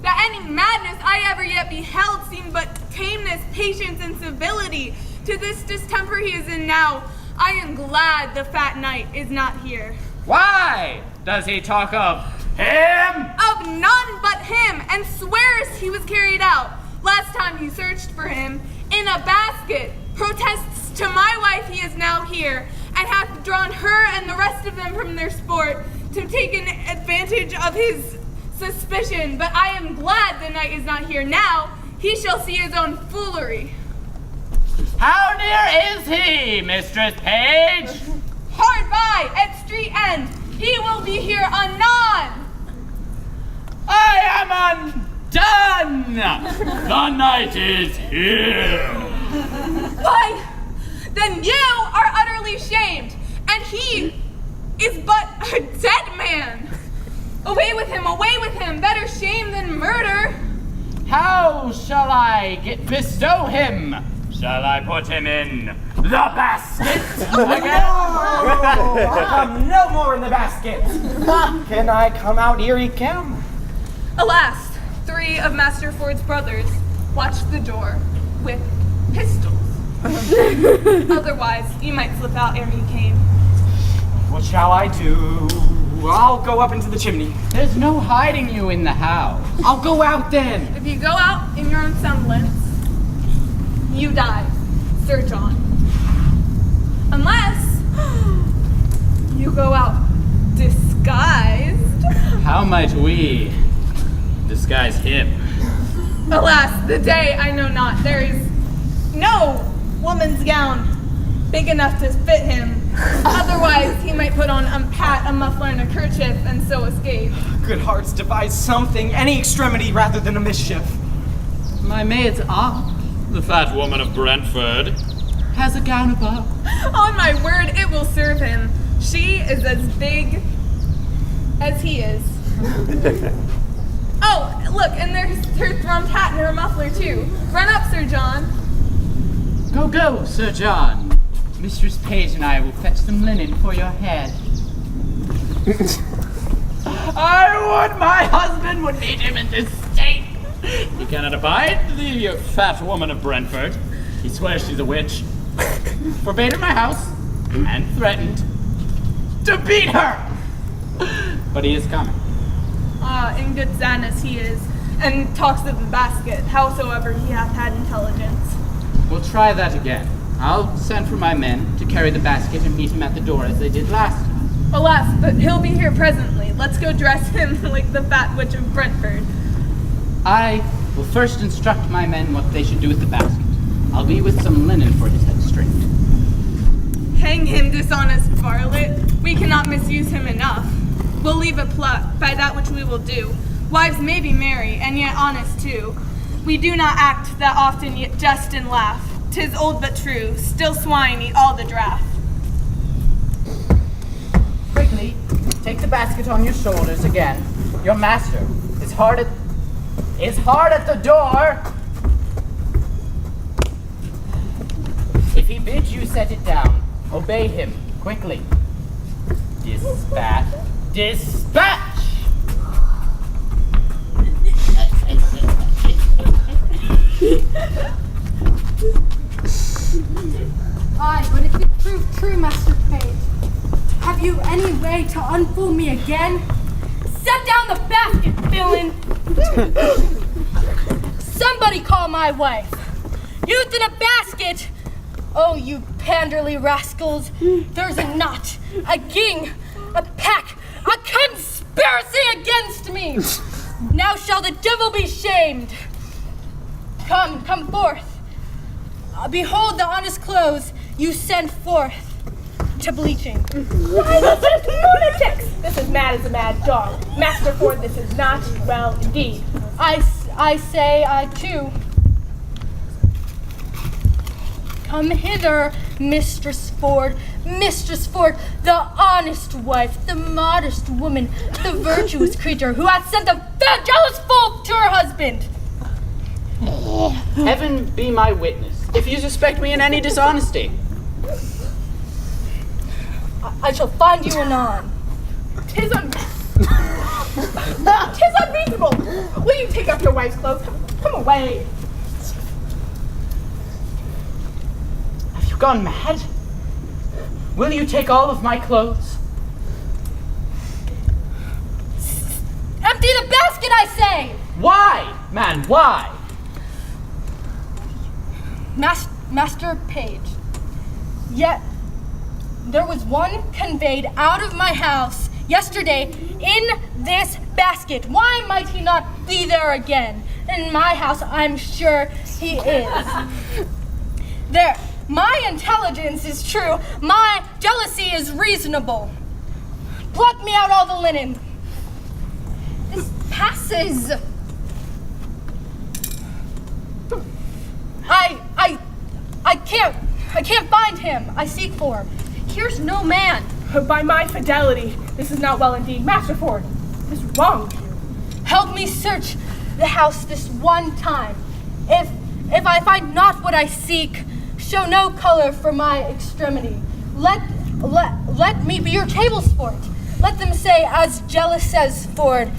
that any madness I ever yet beheld seemed but tameness, patience, and civility. To this distemper he is in now, I am glad the fat knight is not here. Why does he talk of him? Of none but him, and swears he was carried out. Last time he searched for him in a basket, protests to my wife he is now here, and hath drawn her and the rest of them from their sport to take an advantage of his suspicion. But I am glad the knight is not here now. He shall see his own foolery. How near is he, Mistress Page? Hard by, at street end. He will be here anon. I am undone! The night is here! Why, then you are utterly shamed, and he is but a dead man. Away with him, better shame than murder. How shall I bestow him? Shall I put him in the basket again? I'll come no more in the basket. Can I come out ere he can? Alas, 3 of Master Ford's brothers watched the door with pistols. Otherwise, you might slip out ere he came. What shall I do? I'll go up into the chimney. There's no hiding you in the house. I'll go out then. If you go out in your own semblance, you die, Sir John. Unless you go out disguised. How might we disguise him? Alas, the day I know not. There is no woman's gown big enough to fit him. Otherwise, he might put on a hat, a muffler, and a kerchief, and so escape. Good hearts devise something, any extremity rather than a mischief. My maid's aunt, the fat woman of Brentford, has a gown above. On my word, it will serve him. She is as big as he is. Oh, look, and there's her thrummed hat and her muffler, too. Run up, Sir John. Go, Sir John. Mistress Page and I will fetch some linen for your head. I would my husband would meet him in this state. He cannot abide the fat woman of Brentford. He swears she's a witch. Forbade her my house and threatened to beat her. But he is coming. In good sadness he is, and talks of the basket, howsoever he hath had intelligence. We'll try that again. I'll send for my men to carry the basket and meet him at the door as they did last time. Alas, but he'll be here presently. Let's go dress him like the fat witch of Brentford. I will first instruct my men what they should do with the basket. I'll be with some linen for his head straight. Hang him, dishonest varlet. We cannot misuse him enough. We'll leave a plot by that which we will do. Wives may be merry, and yet honest too. We do not act that often, yet jest and laugh. 'Tis old but true, still swine eat all the draff. Quickly, take the basket on your shoulders again. Your master is hard at the door. If he bids you set it down, obey him quickly. Dispatch! Aye, but if it prove true, Master Page, have you any way to unfool me again? Set down the basket, villain! Somebody call my wife. Youth in a basket! Oh, you panderly rascals. There's a knot, a ging, a pack, a conspiracy against me! Now shall the devil be shamed! Come forth. Behold the honest clothes you send forth to bleaching. Why, this is lunatics! This is mad as a mad dog. Master Ford, this is not well indeed. I say, I too. Come hither, Mistress Ford, the honest wife, the modest woman, the virtuous creature who hath sent a jealous fool to her husband. Heaven be my witness, if you suspect me in any dishonesty. I shall find you anon. 'Tis unreasonable. Will you take off your wife's clothes? Come away. Have you gone mad? Will you take all of my clothes? Empty the basket, I say! Why, man, why? Master Page, yet there was one conveyed out of my house yesterday in this basket. Why might he not be there again? In my house, I'm sure he is. There, my intelligence is true. My jealousy is reasonable. Pluck me out all the linen. This passes. I can't find him. I seek for him. Here's no man. By my fidelity, this is not well indeed. Master Ford, this wrongs you. Help me search the house this one time. If I find not what I seek, show no color for my extremity. Let me be your table sport. Let them say, as jealous as Ford,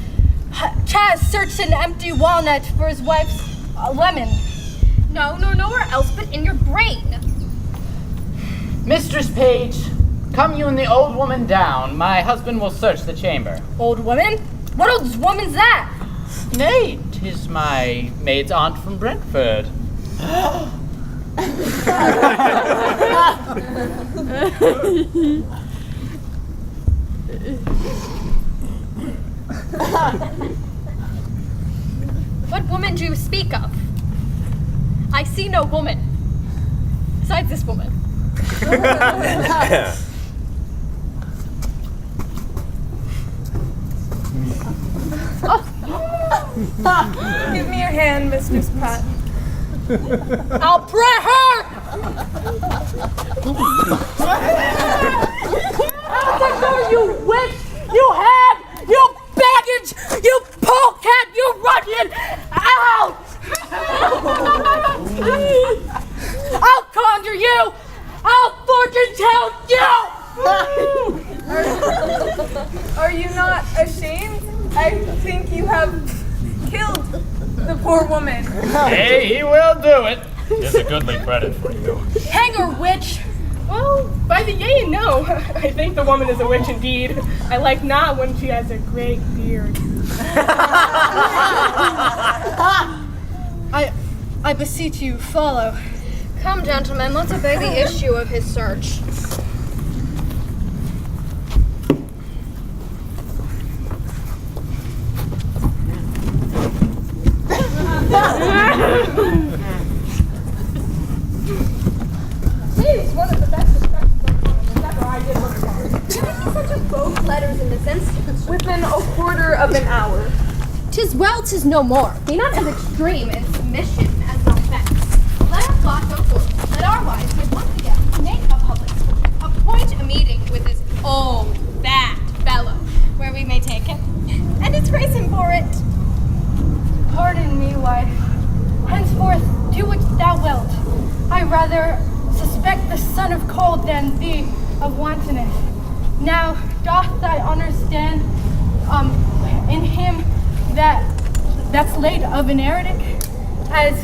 Chaz searched an empty walnut for his wife's lemon. No, nowhere else but in your brain. Mistress Page, come you and the old woman down. My husband will search the chamber. Old woman? What old woman's that? Nay, 'tis my maid's aunt from Brentford. What woman do you speak of? I see no woman. Besides this woman. Give me your hand, Mistress Pratt. I'll pray her! Out the door, you witch! You hag! You baggage! You polecat! You ruffian! Out! I'll conjure you! I'll fortune tell you! Are you not ashamed? I think you have killed the poor woman. Hey, he will do it. It's a goodly credit for you. Hang her, witch! Well, by the yea and no, I think the woman is a witch indeed. I like not when she has a great beard. I beseech you, follow. Come, gentlemen, let's obey the issue of his search. He's one of the best inspectors ever I did look at. Such a both letters in this instance. Within a quarter of an hour. 'Tis well, 'tis no more. Be not as extreme as submission as an offense. Let our plot go forward. Let our wives may once again make a public school. Appoint a meeting with this old, bad fellow, where we may take him, and disgrace him for it. Pardon me, wife. Henceforth, do what thou wilt. I rather suspect the son of cold than thee of wantonness. Now, doth thy honor stand in him that's laid of an heretic as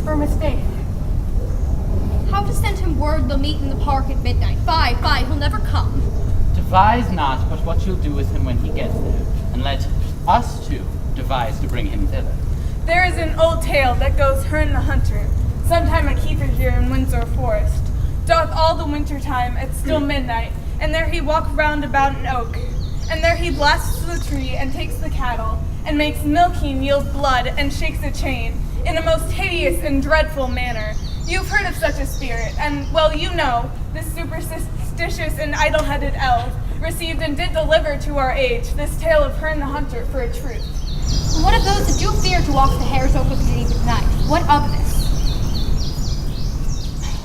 firm as faith? How to send him word they'll meet in the park at midnight. Fie, he'll never come. Devise not but what you'll do with him when he gets there, and let us two devise to bring him thither. There is an old tale that goes Herne the Hunter, sometime a keeper here in Windsor forest, doth all the winter time at still midnight, and there he walk round about an oak, and there he blasts the tree and takes the cattle, and makes milking yield blood and shakes a chain, in a most hideous and dreadful manner. You've heard of such a spirit, and well you know, this superstitious and idle-headed elf received and did deliver to our age this tale of Herne the Hunter for a truth. And what of those that do fear to walk the hare's oak with the at night? What of this?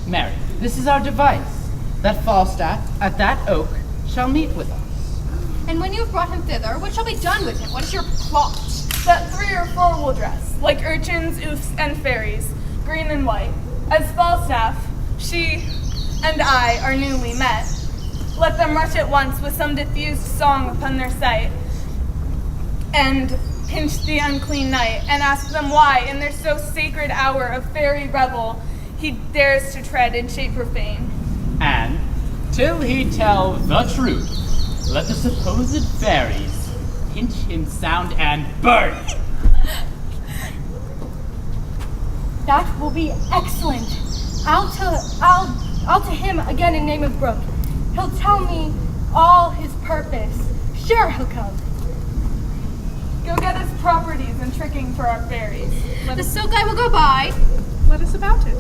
Mary, this is our device, that Falstaff at that oak shall meet with us. And when you have brought him thither, what shall be done with him? What is your plot? That 3 or 4 will dress, like urchins, oofs, and fairies, green and white. As Falstaff, she and I are newly met. Let them rush at once with some diffused song upon their sight, and pinch the unclean knight, and ask them why, in their so sacred hour of fairy revel, he dares to tread in shape profane. And, till he tell the truth, let the supposed fairies pinch him sound and burn. That will be excellent. I'll to him again in name of Brooke. He'll tell me all his purpose. Sure he'll come. Go get us properties and tricking for our fairies. The silk I will go buy. Let us about it.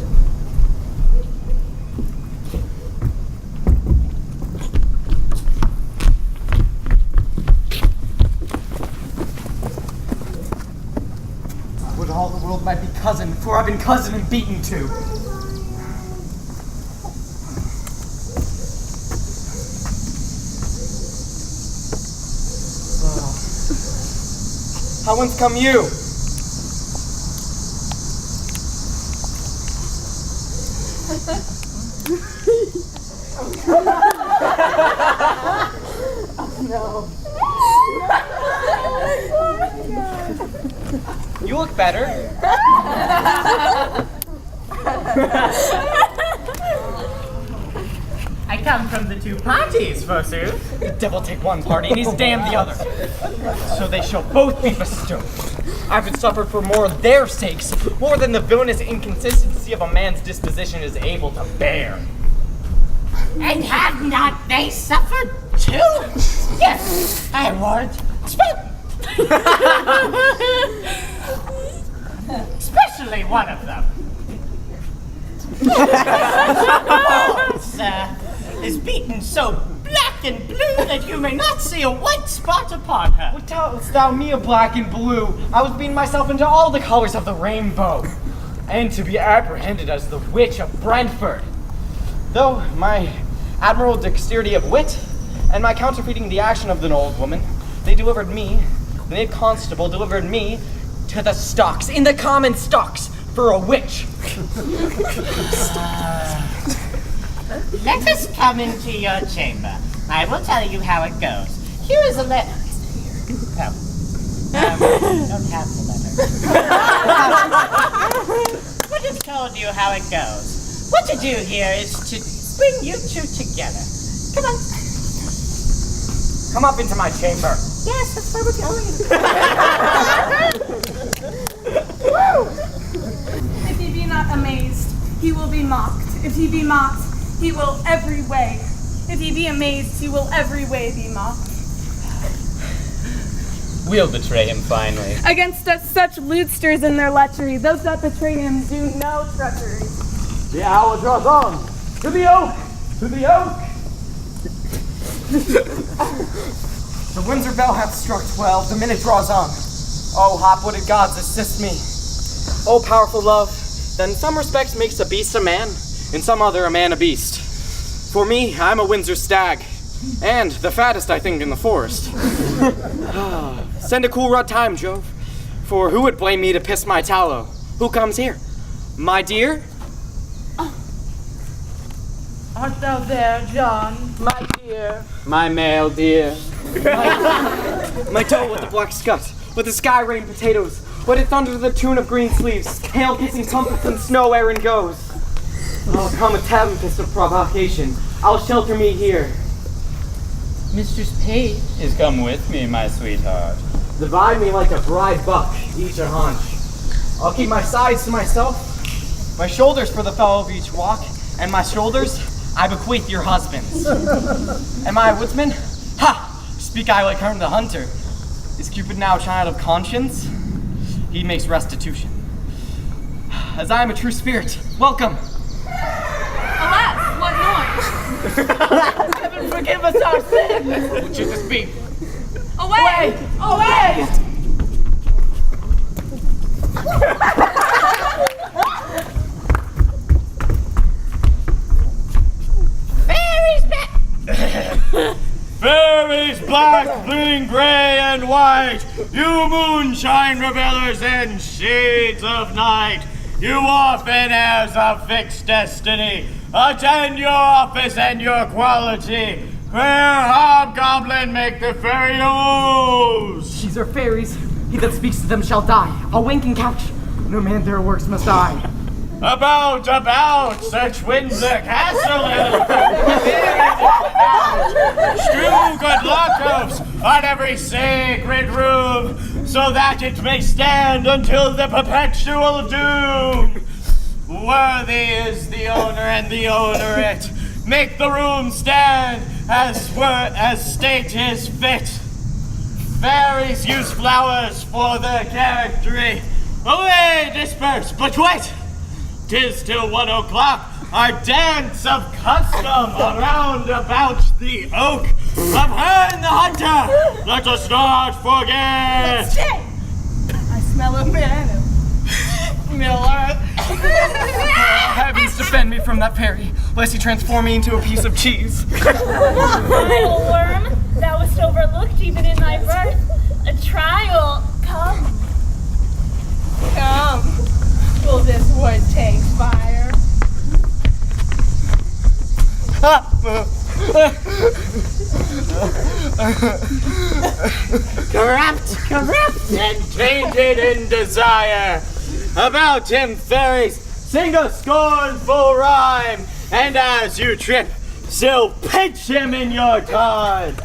Would all the world might be cousin, for I've been cousin and beaten too. How whence come you? No. You look better. I come from the 2 parties, forsooth. The devil take one party and he's damned the other. So they shall both be bestowed. I've been suffered for more their sakes, more than the villainous inconsistency of a man's disposition is able to bear. And have not they suffered too? Yes, I warrant. Especially one of them. Is beaten so black and blue that you may not see a white spot upon her. What tellest thou me of black and blue? I was beating myself into all the colors of the rainbow, and to be apprehended as the witch of Brentford. Though my admirable dexterity of wit and my counterfeiting the action of the old woman, the knave constable delivered me to the stocks, in the common stocks, for a witch. Let us come into your chamber. I will tell you how it goes. Here is a letter. Oh. Don't have the letter. But it's told you how it goes. What to do here is to bring you 2 together. Come on. Come up into my chamber. Yes, that's where we're going. If he be not amazed, he will be mocked. If he be mocked, he will every way. If he be amazed, he will every way be mocked. We'll betray him finally. Against us such lewdsters in their lechery, those that betray him do no treachery. The hour draws on. To the oak! To the oak! The Windsor bell hath struck 12, the minute draws on. Oh, hot-wooted gods, assist me. Oh, powerful love, that in some respects makes a beast a man, in some other a man a beast. For me, I'm a Windsor stag, and the fattest, I think, in the forest. Send a cool rut time, Jove, for who would blame me to piss my tallow? Who comes here? My dear? Art thou there, John, my dear? My male dear. My toe with the black scut, with the sky rain potatoes, with it thunder to the tune of green sleeves, hail kissing trumpets and snow Aaron goes. I'll come a tempest of provocation. I'll shelter me here. Mistress Page is come with me, my sweetheart. Divide me like a bride buck, each a haunch. I'll keep my sides to myself, my shoulders for the fellow of each walk, and my shoulders I bequeath your husbands. Am I a woodsman? Ha! Speak I like Herne the Hunter. Is Cupid now a child of conscience? He makes restitution. As I am a true spirit, welcome. Alas, what noise? Heaven forgive us our sins! Jesus be. Away! Away! Fairies back! Fairies black, green, gray, and white, you moonshine revelers and shades of night, you orphan heirs of fixed destiny, attend your office and your quality. Queer hobgoblin, make the fairy oaths. These are fairies. He that speaks to them shall die. A winking couch. No man their works must die. About, search Windsor Castle and strew good lockers on every sacred room, so that it may stand until the perpetual doom. Worthy is the owner and the ownerette. Make the room stand as state is fit. Fairies use flowers for their charactery. Away, disperse, but wait! 'Tis till 1 o'clock, our dance of custom around about the oak of Herne the Hunter. Let us not forget. Let's stay! I smell a man. Miller. Heavens defend me from that fairy, lest he transform me into a piece of cheese. Vile worm, thou wast overlooked even in thy birth. A trial, come. Come. Will this wood take fire? Corrupt and tainted in desire. About him, fairies, sing a scornful rhyme, and as you trip, still pitch him in your tide.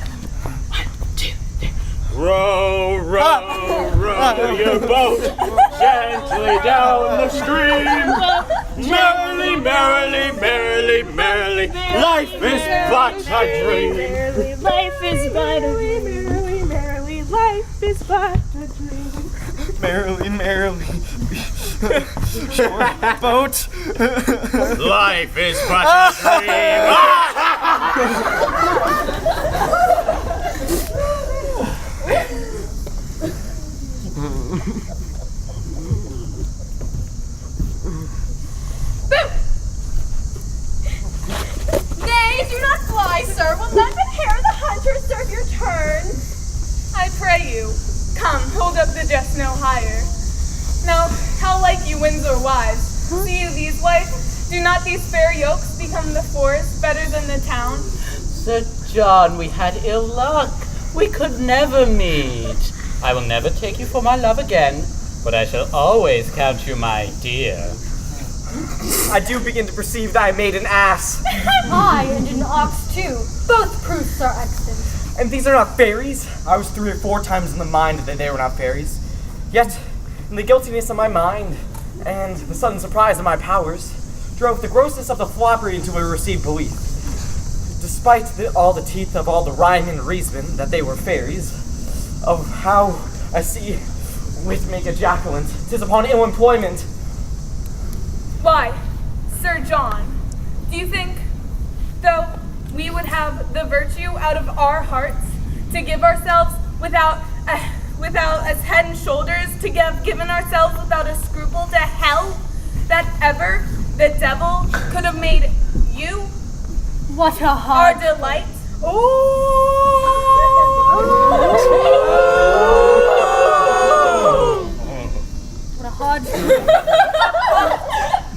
1, 2, 3. Row, row, row your boat gently down the stream. Merrily, merrily, merrily, merrily, life is but a dream. Merrily, life is but a dream. Merrily, merrily, life is but a dream. Merrily, merrily. Short boat. Life is but a dream. Nay, do not fly, sir. Will let but Hare the Hunter serve your turn? I pray you, come, hold up the jest no higher. Now, how like you Windsor wives? See you these wives? Do not these fair yokes become the forest better than the town? Sir John, we had ill luck. We could never meet. I will never take you for my love again, but I shall always count you my dear. I do begin to perceive that I made an ass. I and an ox too. Both proofs are extant. And these are not fairies. I was 3 or 4 times in the mind that they were not fairies. Yet, in the guiltiness of my mind, and the sudden surprise of my powers, drove the grossness of the foppery into a received belief. Despite all the teeth of all the rhyme and reason that they were fairies, of how I see wit make a jacqueline, 'tis upon ill employment. Why, Sir John, do you think, though, we would have the virtue out of our hearts to give ourselves without without as head and shoulders to have given ourselves without a scruple to hell that ever the devil could have made you What a our heart. delight? What a hard.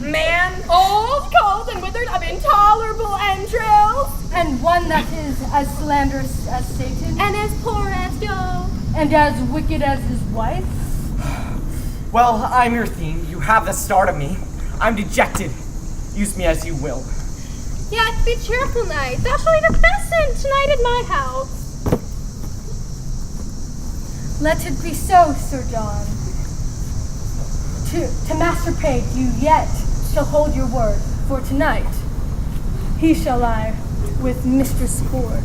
Man, old, cold, and withered of intolerable entrails, And one that is as slanderous as Satan. And as poor as Job. And as wicked as his wife. Well, I'm your theme. You have the start of me. I'm dejected. Use me as you will. Yet be cheerful, knight. Thou shalt eat a pheasant tonight at my house. Let it be so, Sir John. To Master Page, you yet shall hold your word, for tonight he shall lie with Mistress Ford.